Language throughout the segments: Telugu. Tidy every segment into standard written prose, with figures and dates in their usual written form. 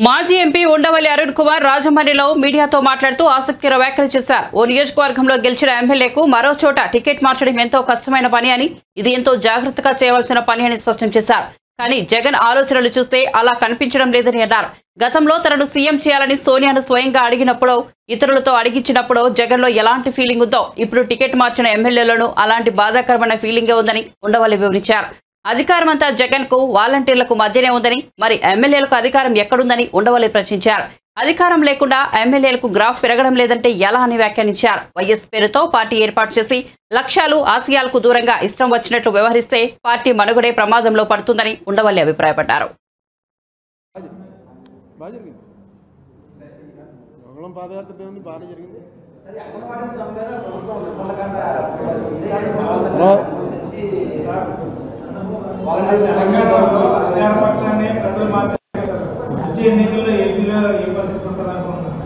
మాజీ ఎంపీ ఉండవల్లి అరుణ్ కుమార్ రాజమండ్రిలో మీడియాతో మాట్లాడుతూ ఆసక్తికర వ్యాఖ్యలు చేశారు. ఓ నియోజకవర్గంలో గెలిచిన ఎమ్మెల్యేకు మరో చోట టికెట్ మార్చడం ఎంతో కష్టమైన పని అని, ఇది ఎంతో జాగ్రత్తగా చేయవలసిన పని అని స్పష్టం చేశారు. కానీ జగన్ ఆలోచనలు చూస్తే అలా కనిపించడం లేదని అన్నారు. గతంలో తనను సీఎం చేయాలని సోనియాను స్వయంగా అడిగినప్పుడు, ఇతరులతో అడిగించినప్పుడు జగన్ లో ఎలాంటి ఫీలింగ్ ఉందో ఇప్పుడు టికెట్ మార్చిన ఎమ్మెల్యేలను అలాంటి బాధాకరమైన ఫీలింగే ఉందని ఉండవల్లి వివరించారు. అధికారం అంతా జగన్ కు వాలంటీర్లకు మధ్యనే ఉందని, మరి ఎమ్మెల్యేలకు అధికారం ఎక్కడుందని ఉండవల్లి ప్రశ్నించారు. అధికారం లేకుండా ఎమ్మెల్యేలకు గ్రాఫ్ పెరగడం లేదంటే ఎలా అని వ్యాఖ్యానించారు. వైఎస్ పేరుతో పార్టీ ఏర్పాటు చేసి లక్ష్యాలు ఆశయాలకు దూరంగా ఇష్టం వచ్చినట్లు వ్యవహరిస్తే పార్టీ మనుగడే ప్రమాదంలో పడుతుందని ఉండవల్లి అభిప్రాయపడ్డారు.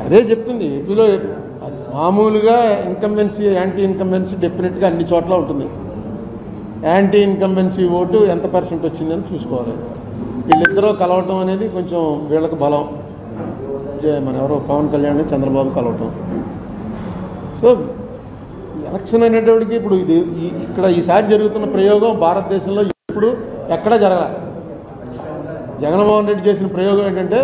అదే చెప్తుంది. ఏపీలో మామూలుగా ఇన్కంబెన్సీ యాంటీ ఇన్కంబెన్సీ డెఫినెట్గా అన్ని చోట్ల ఉంటుంది. యాంటీ ఇన్కంబెన్సీ ఓటు ఎంత పర్సెంట్ వచ్చిందని చూసుకోవాలి. వీళ్ళిద్దరూ కలవటం అనేది కొంచెం వీళ్ళకి బలం. మన ఎవరో పవన్ కళ్యాణ్ చంద్రబాబు కలవటం. సో ఎలక్షన్ అనేటప్పటికి ఇప్పుడు ఇది ఇక్కడ ఈసారి జరుగుతున్న ప్రయోగం భారతదేశంలో ఇప్పుడు ఎక్కడా జరగాలి. జగన్మోహన్ రెడ్డి చేసిన ప్రయోగం ఏంటంటే,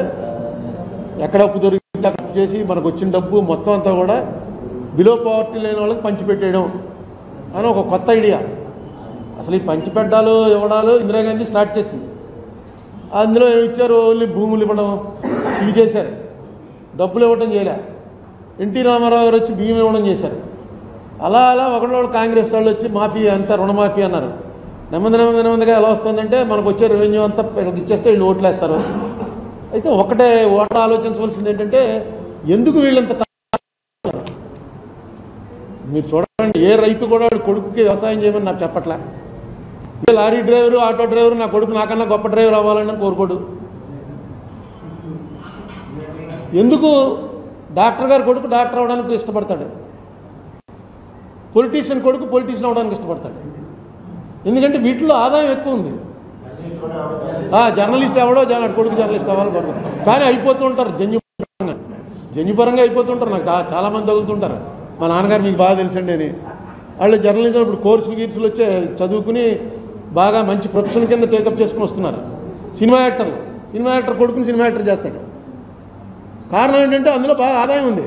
ఎక్కడ అప్పు దొరికితే అప్పు చేసి మనకు వచ్చిన డబ్బు మొత్తం అంతా కూడా బిలో పవర్టీ లేని వాళ్ళకి పంచిపెట్టేయడం అని ఒక కొత్త ఐడియా. అసలు ఈ పంచిపెట్టాలు ఇవ్వడాలు ఇందిరాగాంధీ స్టార్ట్ చేసింది. అందులో ఏమి ఇచ్చారు? ఓన్లీ భూములు ఇవ్వడం ఇవి చేశారు, డబ్బులు ఇవ్వడం చేయలే. ఎన్టీ రామారావు గారు వచ్చి బియ్యం ఇవ్వడం చేశారు. అలా ఒకళ్ళు కాంగ్రెస్ వాళ్ళు వచ్చి మాఫీ అంతా రుణమాఫీ అన్నారు. నెమ్మదిగా ఎలా వస్తుందంటే, మనకు వచ్చే రెవెన్యూ అంతా ఇచ్చేస్తే వీళ్ళు ఓట్లు వేస్తారు. అయితే ఒకటే ఓట్లు ఆలోచించవలసింది ఏంటంటే, ఎందుకు వీళ్ళంత మీరు చూడండి, ఏ రైతు కూడా కొడుకుకి వ్యవసాయం చేయమని నాకు చెప్పట్లే. లారీ డ్రైవరు, ఆటో డ్రైవరు నా కొడుకు నాకన్నా గొప్ప డ్రైవర్ అవ్వాలని కోరుకోడు. ఎందుకు డాక్టర్ గారు కొడుకు డాక్టర్ అవ్వడానికి ఇష్టపడతాడు, పొలిటీషియన్ కొడుకు పొలిటీషియన్ అవ్వడానికి ఇష్టపడతాడు. ఎందుకంటే వీటిలో ఆదాయం ఎక్కువ ఉంది. జర్నలిస్ట్ ఎవడో కొడుకు జర్నలిస్ట్ అవ్వాలి కానీ అయిపోతూ ఉంటారు. జన్యుపరంగా అయిపోతుంటారు. నాకు చాలామంది తగులుతుంటారు. మా నాన్నగారు మీకు బాగా తెలుసండి అని. వాళ్ళు జర్నలిజం ఇప్పుడు కోర్సులు వచ్చే చదువుకుని బాగా మంచి ప్రొఫెషన్ కింద టేకప్ చేసుకుని వస్తున్నారు. సినిమా యాక్టర్ కొడుకుని సినిమా యాక్టర్ చేస్తాడు. కారణం ఏంటంటే అందులో బాగా ఆదాయం ఉంది.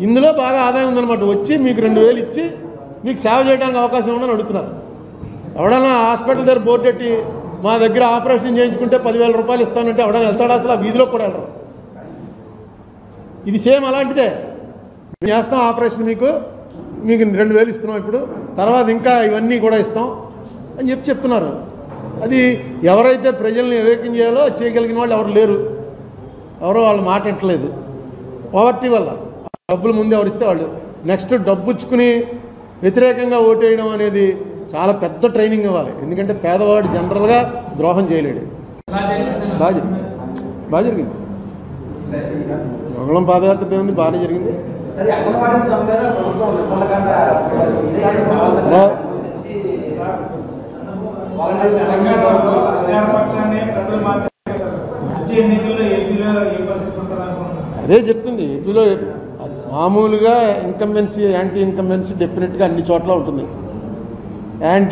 ఇందులో బాగా ఆదాయం ఉందన్నమాట. వచ్చి మీకు 2000 ఇచ్చి మీకు సేవ చేయడానికి అవకాశం ఉందని అడుగుతున్నారు. ఎవడన్నా హాస్పిటల్ దగ్గర బోర్డు పెట్టి మా దగ్గర ఆపరేషన్ చేయించుకుంటే 10,000 రూపాయలు ఇస్తానంటే ఎవడన్నా వెళ్తాడు? అసలు ఆ వీధిలో కూడా వెళ్ళరు. ఇది సేమ్ అలాంటిదే. మేము చేస్తాం ఆపరేషన్, మీకు 2,000 ఇస్తున్నాం, ఇప్పుడు తర్వాత ఇంకా ఇవన్నీ కూడా ఇస్తాం అని చెప్తున్నారు. అది ఎవరైతే ప్రజల్ని వివేకం చేయాలో చేయగలిగిన వాళ్ళు ఎవరు లేరు. ఎవరో వాళ్ళ మాట వింటలేదు. పవర్టీ వల్ల డబ్బులు ముందు ఎవరిస్తే వాళ్ళు నెక్స్ట్ డబ్బు ఇచ్చుకుని వ్యతిరేకంగా ఓటేయడం అనేది చాలా పెద్ద ట్రైనింగ్ ఇవ్వాలి. ఎందుకంటే పేదవాడు జనరల్గా ద్రోహం చేయలేడు. బాగా జరిగింది. మంగళం పాదయాత్ర ఏముంది, బాగానే జరిగింది. అదే చెప్తుంది. ఏపీలో మామూలుగా ఇన్కంబెన్సీ యాంటీ ఇన్కంబెన్సీ డెఫినెట్గా అన్ని చోట్ల ఉంటుంది. యాంటీ